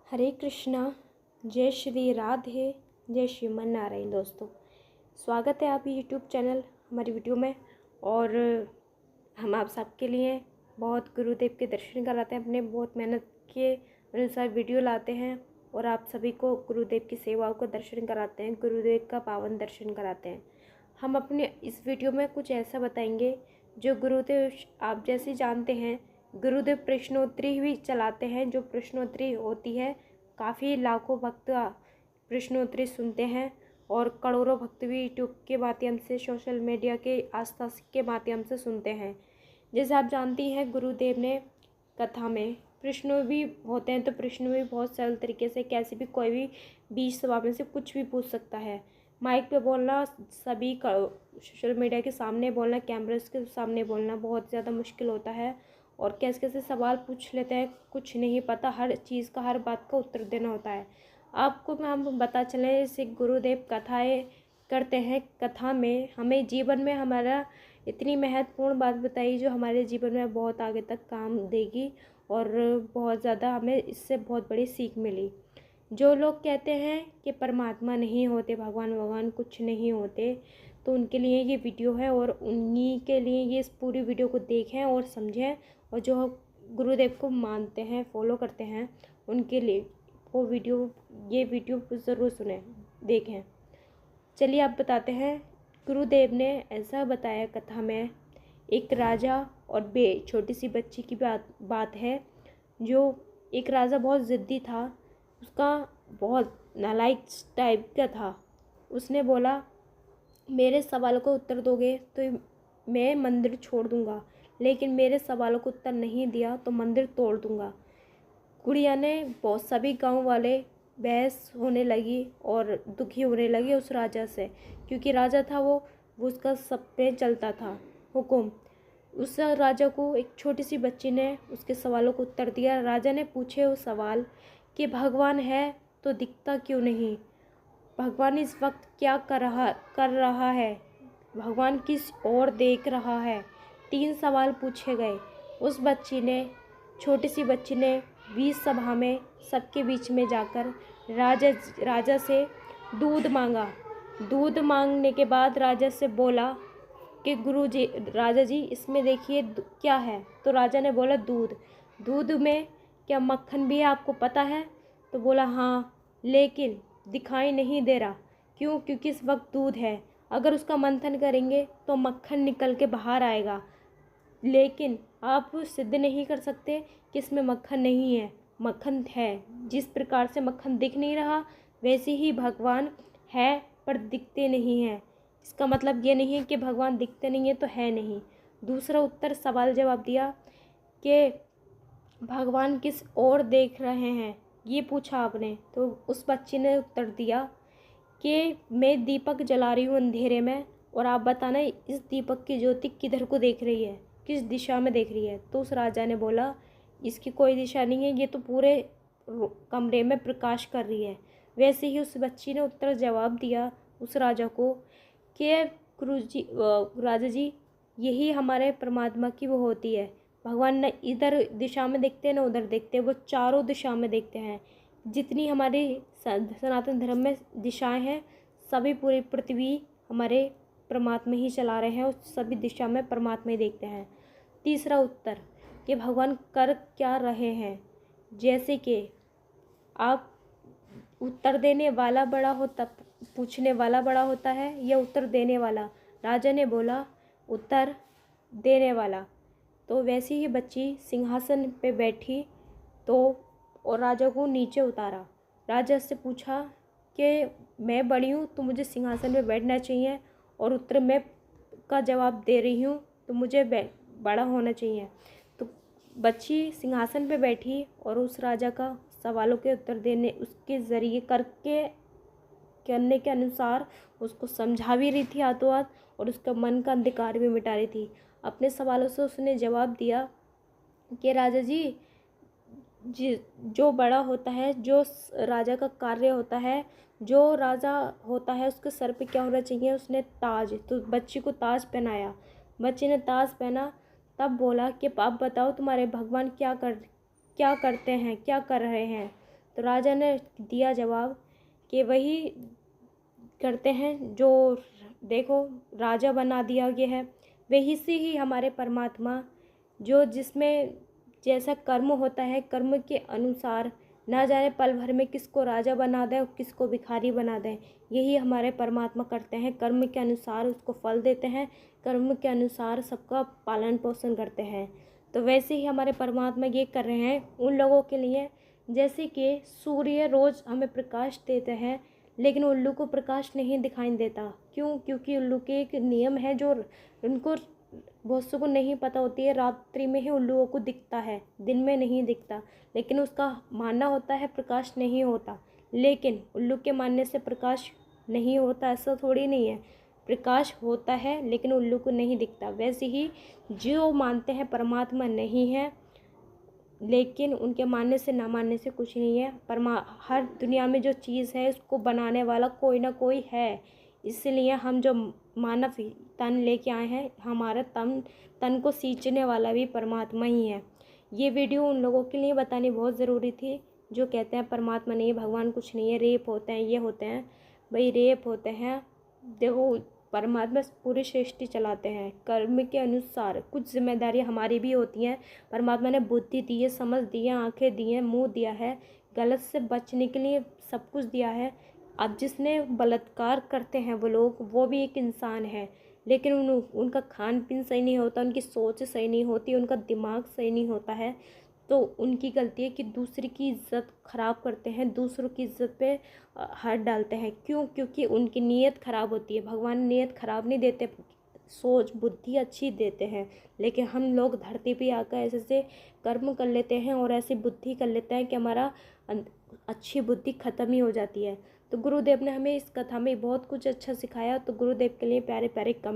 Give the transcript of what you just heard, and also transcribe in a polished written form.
हरे कृष्णा। जय श्री राधे, जय श्रीमन नारायण। दोस्तों, स्वागत है आपकी यूट्यूब चैनल हमारी वीडियो में। और हम आप सबके लिए बहुत गुरुदेव के दर्शन कराते हैं, अपने बहुत मेहनत के अनुसार वीडियो लाते हैं और आप सभी को गुरुदेव की सेवाओं का दर्शन कराते हैं, गुरुदेव का पावन दर्शन कराते हैं। हम अपने इस वीडियो में कुछ ऐसा बताएंगे जो गुरुदेव, आप जैसे जानते हैं, गुरुदेव प्रश्नोत्तरी भी चलाते हैं। जो प्रश्नोत्तरी होती है, काफ़ी लाखों भक्त प्रश्नोत्तरी सुनते हैं और करोड़ों भक्त भी यूट्यूब के माध्यम से, सोशल मीडिया के आस्था के माध्यम से सुनते हैं। जैसे आप जानती हैं, गुरुदेव ने कथा में प्रश्न भी होते हैं, तो प्रश्न भी बहुत सरल तरीके से कैसे भी कोई भी 20 सवाल में से कुछ भी पूछ सकता है। माइक पे बोलना, सभी सोशल मीडिया के सामने बोलना, कैमरास के सामने बोलना बहुत ज़्यादा मुश्किल होता है और कैसे कैसे सवाल पूछ लेते हैं, कुछ नहीं पता, हर चीज़ का, हर बात का उत्तर देना होता है। आपको हम बता चलें, जैसे गुरुदेव कथाएं करते हैं, कथा में हमें जीवन में हमारा इतनी महत्वपूर्ण बात बताई जो हमारे जीवन में बहुत आगे तक काम देगी और बहुत ज़्यादा हमें इससे बहुत बड़ी सीख मिली। जो लोग कहते हैं कि परमात्मा नहीं होते, भगवान कुछ नहीं होते, तो उनके लिए ये वीडियो है और उन्हीं के लिए ये इस पूरी वीडियो को देखें और समझें। और जो गुरुदेव को मानते हैं, फॉलो करते हैं, उनके लिए ये वीडियो ज़रूर सुनें, देखें। चलिए आप बताते हैं। गुरुदेव ने ऐसा बताया कथा में, एक राजा और छोटी सी बच्ची की बात है। जो एक राजा बहुत ज़िद्दी था, उसका बहुत नालायक टाइप का था। उसने बोला, मेरे सवालों को उत्तर दोगे तो मैं मंदिर छोड़ दूंगा, लेकिन मेरे सवालों को उत्तर नहीं दिया तो मंदिर तोड़ दूंगा। गुड़िया ने बहुत, सभी गांव वाले बहस होने लगी और दुखी होने लगे उस राजा से, क्योंकि राजा था वो उसका सब पे चलता था हुक्म। उस राजा को एक छोटी सी बच्ची ने उसके सवालों को उत्तर दिया। राजा ने पूछे वो सवाल कि भगवान है तो दिखता क्यों नहीं, भगवान इस वक्त क्या कर रहा है, भगवान किस ओर देख रहा है। 3 सवाल पूछे गए। उस बच्ची ने, छोटी सी बच्ची ने 20 सभा में सबके बीच में जाकर राजा से दूध मांगा। दूध मांगने के बाद राजा से बोला कि गुरु जी, राजा जी, इसमें देखिए क्या है। तो राजा ने बोला, दूध। दूध में क्या मक्खन भी है, आपको पता है? तो बोला, हाँ, लेकिन दिखाई नहीं दे रहा। क्यों? क्योंकि इस वक्त दूध है, अगर उसका मंथन करेंगे तो मक्खन निकल के बाहर आएगा, लेकिन आप सिद्ध नहीं कर सकते कि इसमें मक्खन नहीं है। मक्खन है। जिस प्रकार से मक्खन दिख नहीं रहा, वैसे ही भगवान है पर दिखते नहीं हैं। इसका मतलब ये नहीं है कि भगवान दिखते नहीं है तो है नहीं। दूसरा उत्तर, सवाल जवाब दिया कि भगवान किस ओर देख रहे हैं, ये पूछा आपने। तो उस बच्ची ने उत्तर दिया कि मैं दीपक जला रही हूँ अंधेरे में, और आप बताना इस दीपक की ज्योति किधर को देख रही है, किस दिशा में देख रही है। तो उस राजा ने बोला, इसकी कोई दिशा नहीं है, ये तो पूरे कमरे में प्रकाश कर रही है। वैसे ही उस बच्ची ने उत्तर जवाब दिया उस राजा को कि राजा जी, यही हमारे परमात्मा की वो होती है। भगवान न इधर दिशा में देखते हैं न उधर देखते हैं, वो चारों दिशा में देखते हैं। जितनी हमारे सनातन धर्म में दिशाएं हैं, सभी पूरी पृथ्वी हमारे परमात्मा ही चला रहे हैं और सभी दिशा में परमात्मा ही देखते हैं। तीसरा उत्तर, कि भगवान कर क्या रहे हैं। जैसे कि आप, उत्तर देने वाला बड़ा होता, पूछने वाला बड़ा होता है या उत्तर देने वाला? राजा ने बोला, उत्तर देने वाला। तो वैसे ही बच्ची सिंहासन पे बैठी तो, और राजा को नीचे उतारा। राजा से पूछा कि मैं बड़ी हूँ तो मुझे सिंहासन पे बैठना चाहिए, और उत्तर मैं का जवाब दे रही हूँ तो मुझे बड़ा होना चाहिए। तो बच्ची सिंहासन पे बैठी और उस राजा का सवालों के उत्तर देने, उसके ज़रिए करने के अनुसार उसको समझा भी रही थी हाथों हाथ, और उसका मन का अंधकार भी मिटा रही थी। अपने सवालों से उसने जवाब दिया कि राजा जी, जो बड़ा होता है, जो राजा का कार्य होता है, जो राजा होता है, उसके सर पे क्या होना चाहिए? उसने ताज। तो बच्ची को ताज पहनाया। बच्ची ने ताज पहना, तब बोला कि आप बताओ तुम्हारे भगवान क्या करते हैं, क्या कर रहे हैं? तो राजा ने दिया जवाब कि वही करते हैं जो देखो राजा बना दिया गया है, वही से ही हमारे परमात्मा जो जिसमें जैसा कर्म होता है कर्म के अनुसार ना जाने पल भर में किसको राजा बना दें और किसको भिखारी बना दें। यही हमारे परमात्मा करते हैं, कर्म के अनुसार उसको फल देते हैं, कर्म के अनुसार सबका पालन पोषण करते हैं। तो वैसे ही हमारे परमात्मा ये कर रहे हैं उन लोगों के लिए जैसे कि सूर्य रोज़ हमें प्रकाश देते हैं लेकिन उल्लू को प्रकाश नहीं दिखाई देता। क्यों? क्योंकि उल्लू के एक नियम है जो उनको बहुत से को नहीं पता होती है। रात्रि में ही उल्लुओं को दिखता है, दिन में नहीं दिखता, लेकिन उसका मानना होता है प्रकाश नहीं होता। लेकिन उल्लू के मानने से प्रकाश नहीं होता ऐसा थोड़ी नहीं है, प्रकाश होता है लेकिन उल्लू को नहीं दिखता। वैसे ही जो मानते हैं परमात्मा नहीं है लेकिन उनके मानने से ना मानने से कुछ नहीं है। हर दुनिया में जो चीज़ है उसको बनाने वाला कोई ना कोई है। इसलिए हम जो मानव तन लेके आए हैं हमारा तन को सींचने वाला भी परमात्मा ही है। ये वीडियो उन लोगों के लिए बतानी बहुत ज़रूरी थी जो कहते हैं परमात्मा नहीं है, भगवान कुछ नहीं है, रेप होते हैं, ये होते हैं। भाई रेप होते हैं, देखो परमात्मा पूरी सृष्टि चलाते हैं, कर्म के अनुसार कुछ जिम्मेदारियां हमारी भी होती हैं। परमात्मा ने बुद्धि दी है, समझ दी है, आंखें दी हैं, मुंह दिया है, गलत से बचने के लिए सब कुछ दिया है। अब जिसने बलात्कार करते हैं वो लोग, वो भी एक इंसान है, लेकिन उनका खान पीन सही नहीं होता, उनकी सोच सही नहीं होती, उनका दिमाग सही नहीं होता है, तो उनकी गलती है कि दूसरे की इज्जत ख़राब करते हैं, दूसरों की इज्जत पे हाथ डालते हैं। क्यों? क्योंकि उनकी नीयत ख़राब होती है। भगवान नीयत ख़राब नहीं देते, सोच बुद्धि अच्छी देते हैं। लेकिन हम लोग धरती पे आकर ऐसे से कर्म कर लेते हैं और ऐसी बुद्धि कर लेते हैं कि हमारा अच्छी बुद्धि ख़त्म ही हो जाती है। तो गुरुदेव ने हमें इस कथा में बहुत कुछ अच्छा सिखाया। तो गुरुदेव के लिए प्यारे प्यारे कम